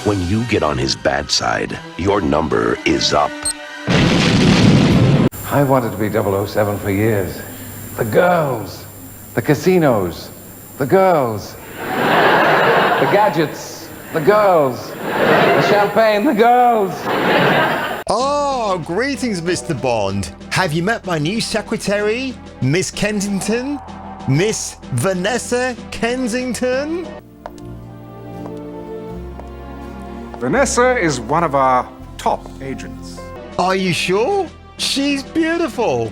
When you get on his bad side, your number is up. I wanted to be 007 for years. The girls, the casinos, the girls, the gadgets, the girls, the champagne, the girls. Oh, greetings, Mr. Bond. Have you met my new secretary, Miss Kensington? Miss Vanessa Kensington? Vanessa is one of our top agents. Are you sure? She's beautiful.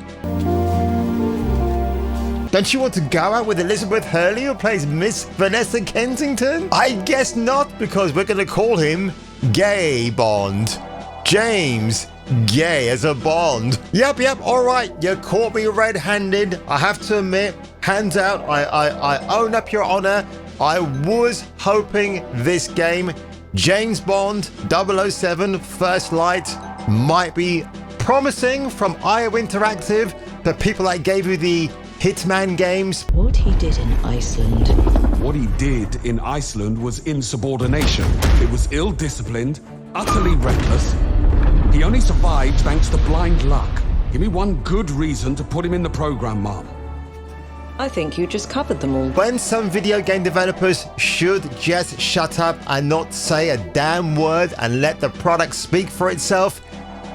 Don't you want to go out with Elizabeth Hurley, who plays Miss Vanessa Kensington? I guess not, because we're going to call him Gay Bond. James Gay as a Bond. Yep, all right. You caught me red-handed. I have to admit, hands out, I own up, Your Honor. I was hoping this game, James Bond 007 First Light, might be promising from IO Interactive, the people that gave you the Hitman games. What he did in Iceland. What he did in Iceland was insubordination. It was ill-disciplined, utterly reckless. He only survived thanks to blind luck. Give me one good reason to put him in the program, Mom. I think you just covered them all. When some video game developers should just shut up and not say a damn word and let the product speak for itself,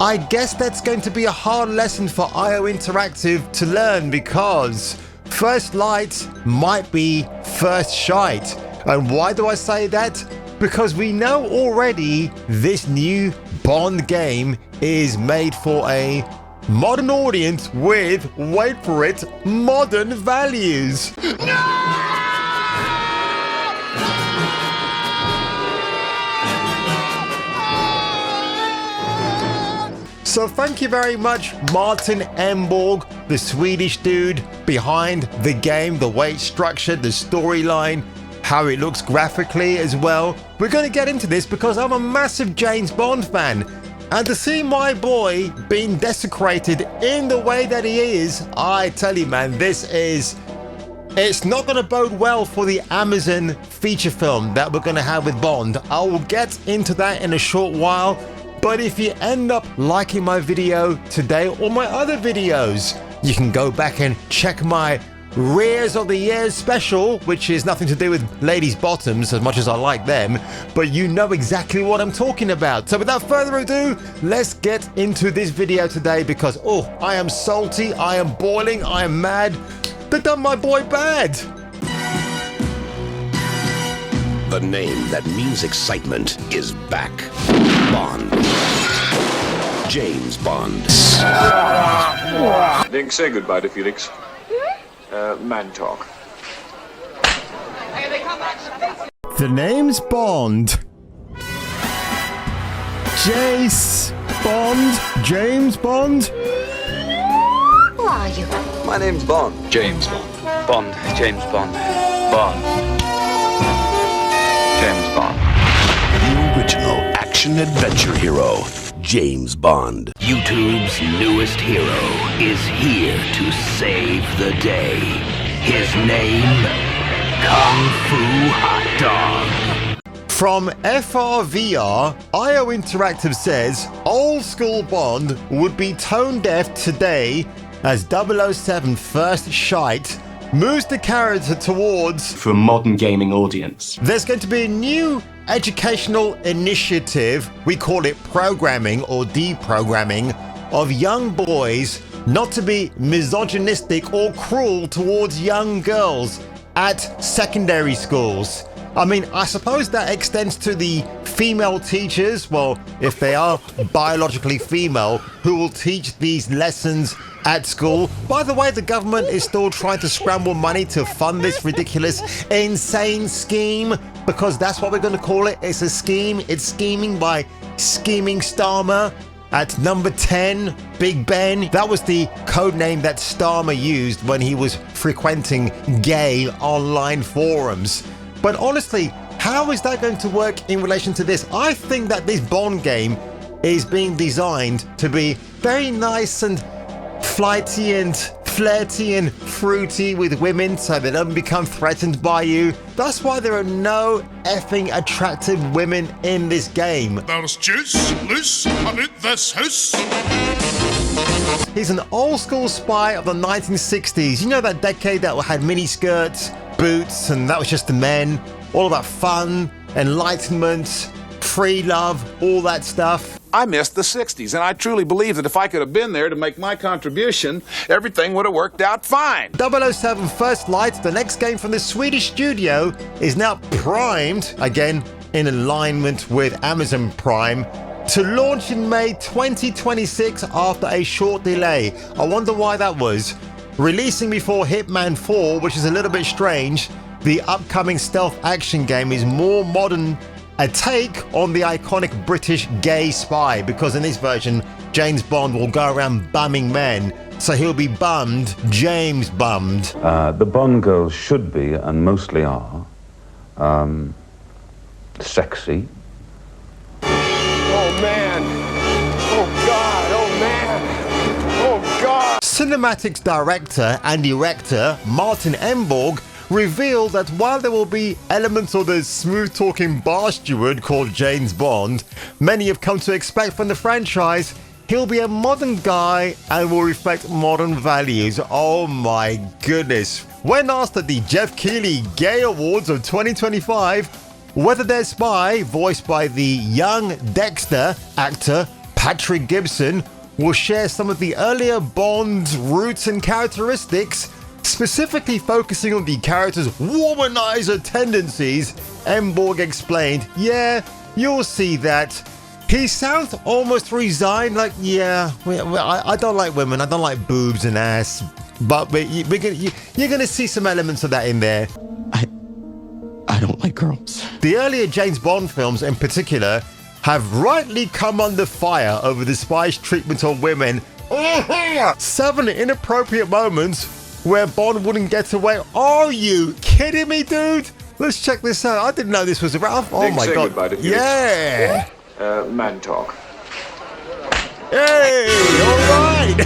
I guess that's going to be a hard lesson for IO Interactive to learn, because first light might be first shite. And why do I say that? Because we know already this new Bond game is made for a modern audience with, wait for it, modern values. So thank you very much, Martin Emborg, the Swedish dude behind the game, the way it's structured, the storyline, how it looks graphically as well. We're going to get into this because I'm a massive James Bond fan. And to see my boy being desecrated in the way that he is, I tell you, man, it's not going to bode well for the Amazon feature film that we're going to have with Bond. I will get into that in a short while. But if you end up liking my video today or my other videos, you can go back and check my Rears of the Year special, which is nothing to do with ladies' bottoms as much as I like them, but you know exactly what I'm talking about. So without further ado, let's get into this video today, because I am salty, I am boiling, I am mad. They done my boy bad. The name that means excitement is back. Bond. James Bond. Link, say goodbye to Felix. Man talk. The name's Bond. Jace Bond. James Bond. Who are you? My name's Bond. James Bond. Bond. James Bond. Bond. James Bond. The original action-adventure hero, James Bond. YouTube's newest hero is here to save the day. His name, Kung Fu Hot Dog. From FRVR, IO Interactive says old school Bond would be tone deaf today as 007 First Shite moves the character towards for a modern gaming audience. There's going to be a new educational initiative, we call it programming or deprogramming, of young boys not to be misogynistic or cruel towards young girls at secondary schools. I mean, I suppose that extends to the female teachers, well, if they are biologically female, who will teach these lessons at school. By the way, the government is still trying to scramble money to fund this ridiculous, insane scheme, because that's what we're going to call it. It's a scheme. It's scheming by Scheming Starmer. At number 10, Big Ben. That was the code name that Starmer used when he was frequenting gay online forums. But honestly, how is that going to work in relation to this? I think that this Bond game is being designed to be very nice and flighty and flirty and fruity with women so they don't become threatened by you. That's why there are no effing attractive women in this game. There's juice loose about this house. He's an old school spy of the 1960s. You know that decade that had mini skirts, boots, and that was just the men. All about fun, enlightenment, free love, all that stuff. I missed the 60s, and I truly believe that if I could have been there to make my contribution, everything would have worked out fine. 007 First Light, the next game from the Swedish studio, is now primed, again in alignment with Amazon Prime, to launch in May 2026 after a short delay. I wonder why that was. Releasing before Hitman 4, which is a little bit strange, the upcoming stealth action game is more modern, a take on the iconic British gay spy, because in this version, James Bond will go around bumming men. So he'll be bummed, James bummed. The Bond girls should be, and mostly are, sexy. Oh, man. Oh, God. Oh, man. Oh, God. Cinematics director and director Martin Emborg revealed that while there will be elements of the smooth-talking bar steward called James Bond, many have come to expect from the franchise, he'll be a modern guy and will reflect modern values. Oh my goodness. When asked at the Jeff Keighley Gay Awards of 2025 whether their spy, voiced by the young Dexter actor Patrick Gibson, will share some of the earlier Bond's roots and characteristics, specifically focusing on the character's womanizer tendencies, Emborg explained, "Yeah, you'll see that. He sounds almost resigned, like, yeah, I don't like women, I don't like boobs and ass, but you're going to see some elements of that in there." I don't like girls. The earlier James Bond films in particular have rightly come under fire over the spy's treatment of women. 7 inappropriate moments where Bond wouldn't get away. Are you kidding me, dude? Let's check this out. I didn't know this was around. Oh my god. Yeah. Man talk. Hey, all right.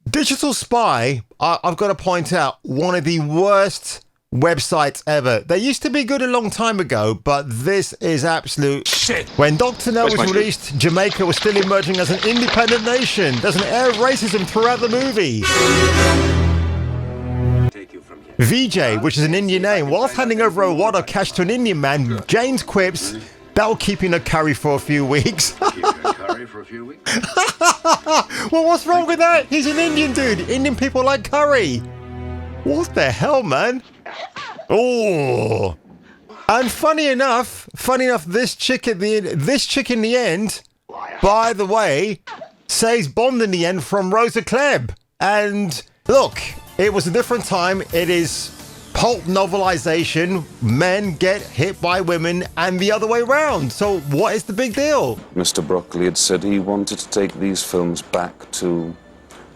Digital Spy, I've got to point out, one of the worst websites ever. They used to be good a long time ago, but this is absolute shit. When Dr. No was released, Jamaica was still emerging as an independent nation. There's an air of racism throughout the movie. VJ, which is an Indian name, whilst handing over a wad of cash to an Indian man, James quips, "That'll keep you in a curry for a few weeks." Well, what's wrong with that? He's an Indian dude. Indian people like curry. What the hell, man? Oh. And funny enough, this chick in the end, by the way, says Bond in the end from Rosa Klebb. And look, it was a different time. It is pulp novelization. Men get hit by women and the other way around. So what is the big deal? Mr. Broccoli had said he wanted to take these films back to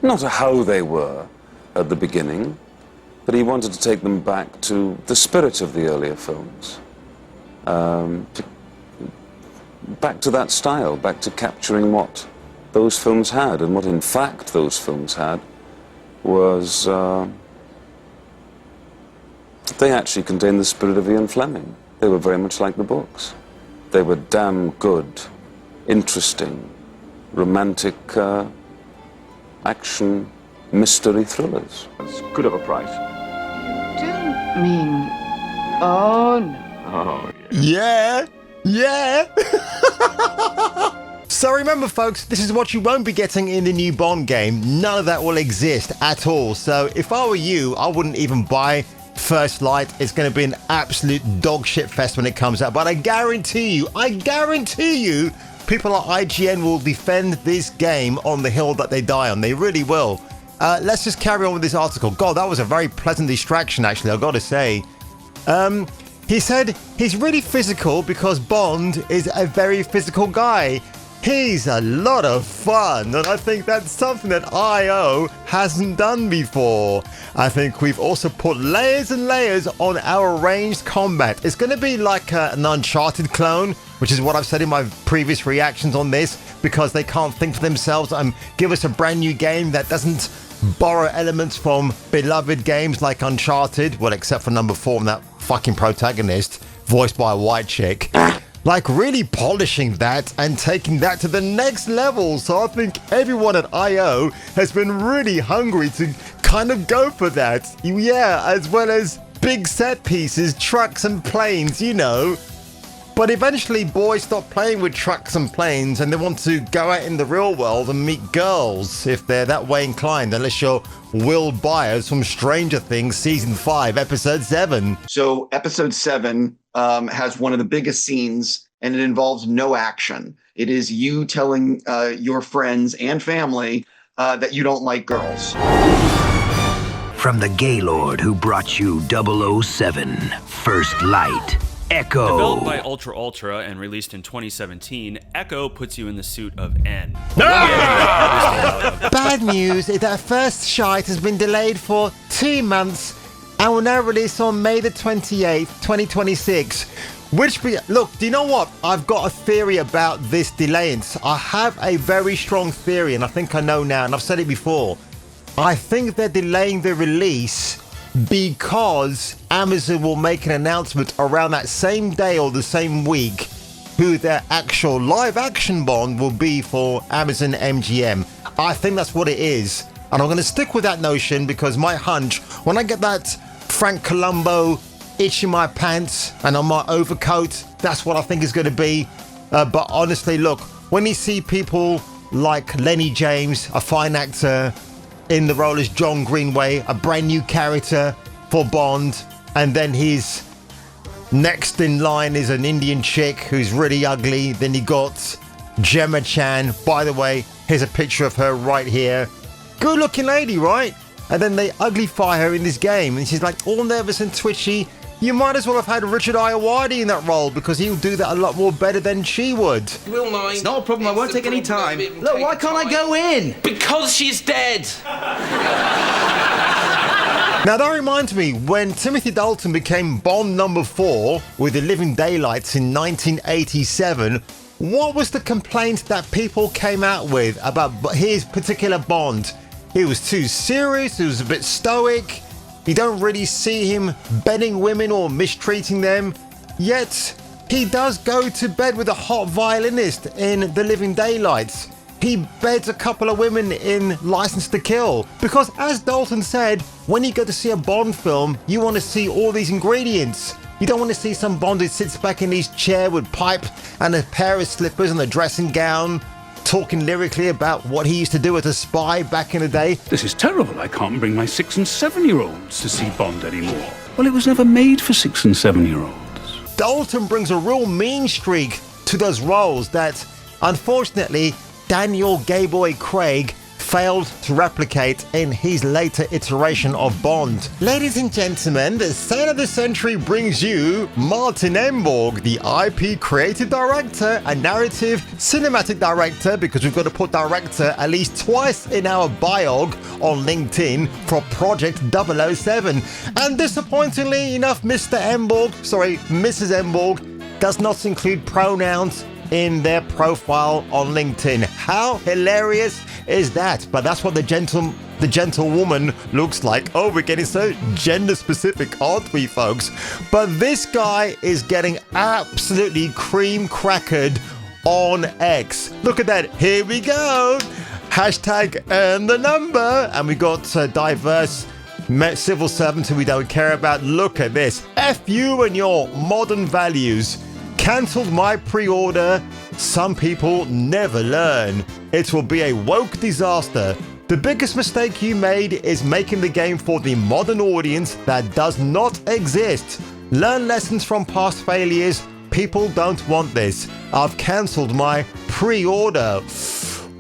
not how they were at the beginning, but he wanted to take them back to the spirit of the earlier films. Back to that style, back to capturing what those films had, and what in fact those films had was they actually contained the spirit of Ian Fleming. They were very much like the books. They were damn good, interesting, romantic action mystery thrillers. It's good of a price. You don't mean... Oh, no. Oh, yeah. Yeah. So remember, folks, this is what you won't be getting in the new Bond game. None of that will exist at all. So if I were you, I wouldn't even buy First Light. It's going to be an absolute dog shit fest when it comes out. But I guarantee you, people at IGN will defend this game on the hill that they die on. They really will. Let's just carry on with this article. God, that was a very pleasant distraction, actually, I've got to say. He said he's really physical because Bond is a very physical guy. He's a lot of fun, and I think that's something that IO hasn't done before. I think we've also put layers and layers on our ranged combat. It's going to be like an Uncharted clone, which is what I've said in my previous reactions on this. because they can't think for themselves and give us a brand new game that doesn't borrow elements from beloved games like Uncharted, well, except for number 4 and that fucking protagonist voiced by a white chick. Like really polishing that and taking that to the next level. So I think everyone at I.O. has been really hungry to kind of go for that. Yeah, as well as big set pieces, trucks and planes, you know. But eventually boys stop playing with trucks and planes and they want to go out in the real world and meet girls if they're that way inclined, unless you're Will Byers from Stranger Things Season 5, Episode 7. So Episode 7 has one of the biggest scenes and it involves no action. It is you telling your friends and family that you don't like girls. From the Gaylord who brought you 007, First Light. Echo. Developed by Ultra and released in 2017, Echo puts you in the suit of N. Bad news is that First Shite has been delayed for 2 months and will now release on May the 28th, 2026. Look, do you know what? I've got a theory about this delayance. I have a very strong theory, and I think I know now, and I've said it before. I think they're delaying the release because Amazon will make an announcement around that same day or the same week who their actual live action Bond will be for Amazon MGM. I think that's what it is. And I'm going to stick with that notion because my hunch, when I get that Frank Columbo itch in my pants and on my overcoat, that's what I think is going to be. But honestly, look, when you see people like Lenny James, a fine actor, in the role as John Greenway, a brand new character for Bond, and then his next in line is an Indian chick who's really ugly. Then you got Gemma Chan. By the way, here's a picture of her right here. Good looking lady, right? And then they uglify her in this game and she's like all nervous and twitchy. You might as well have had Richard Ayoade in that role because he'll do that a lot more better than she would. It's not a problem, I won't take any time. Look, why can't I go in? Because she's dead! Now that reminds me, when Timothy Dalton became Bond number 4 with The Living Daylights in 1987, what was the complaint that people came out with about his particular Bond? He was too serious, he was a bit stoic. You don't really see him bedding women or mistreating them. Yet, he does go to bed with a hot violinist in The Living Daylights. He beds a couple of women in License to Kill. Because as Dalton said, when you go to see a Bond film, you want to see all these ingredients. You don't want to see some Bond who sits back in his chair with pipe and a pair of slippers and a dressing gown, talking lyrically about what he used to do as a spy back in the day. This is terrible. I can't bring my 6- and 7-year-olds to see Bond anymore. Well, it was never made for 6- and 7-year-olds. Dalton brings a real mean streak to those roles that, unfortunately, Daniel Gayboy Craig failed to replicate in his later iteration of Bond. Ladies and gentlemen, the Sale of the Century brings you Martin Emborg, the IP creative director and narrative cinematic director, because we've got to put director at least twice in our biog on LinkedIn for Project 007. And disappointingly enough, Mrs. Emborg does not include pronouns in their profile on LinkedIn. How hilarious is that? But that's what the gentlewoman looks like. Oh, we're getting so gender specific, aren't we, folks? But this guy is getting absolutely cream crackered on X. Look at that. Here we go. Hashtag earn the number. And we got diverse civil servants who we don't care about. Look at this. F you and your modern values. Cancelled my pre-order. Some people never learn. It will be a woke disaster. The biggest mistake you made is making the game for the modern audience that does not exist. Learn lessons from past failures. People don't want this. I've cancelled my pre-order.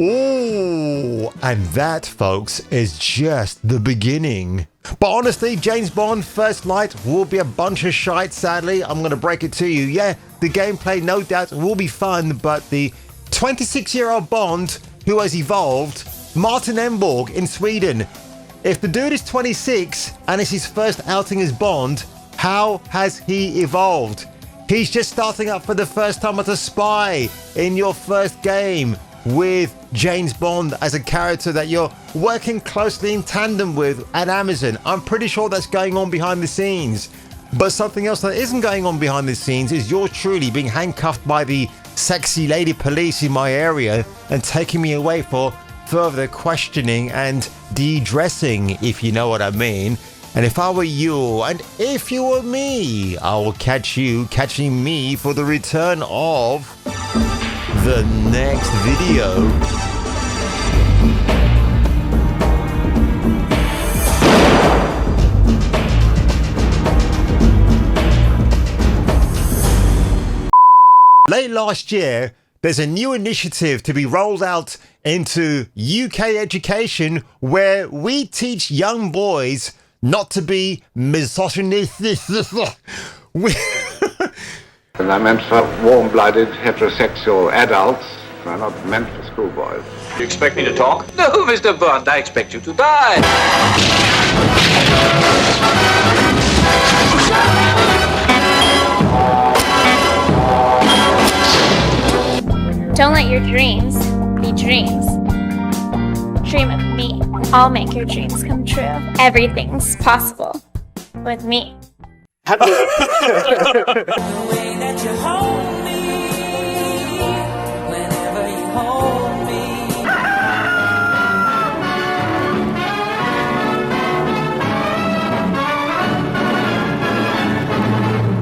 Oh, and that, folks, is just the beginning. But honestly, James Bond First Light will be a bunch of shite, sadly. I'm going to break it to you. Yeah, the gameplay, no doubt, will be fun, but the 26-year-old Bond who has evolved, Martin Emborg in Sweden. If the dude is 26 and it's his first outing as Bond, how has he evolved? He's just starting up for the first time as a spy in your first game. with James Bond as a character that you're working closely in tandem with at Amazon. I'm pretty sure that's going on behind the scenes. But something else that isn't going on behind the scenes is you're truly being handcuffed by the sexy lady police in my area and taking me away for further questioning and de-dressing, if you know what I mean. And if I were you, and if you were me, I will catch you catching me for the return of the next video. Late last year, there's a new initiative to be rolled out into UK education where we teach young boys not to be misogynistic. And I meant for warm-blooded, heterosexual adults. They're not meant for schoolboys. You expect me to talk? No, Mr. Bond, I expect you to die. Don't let your dreams be dreams. Dream of me. I'll make your dreams come true. Everything's possible with me. The way that you hold me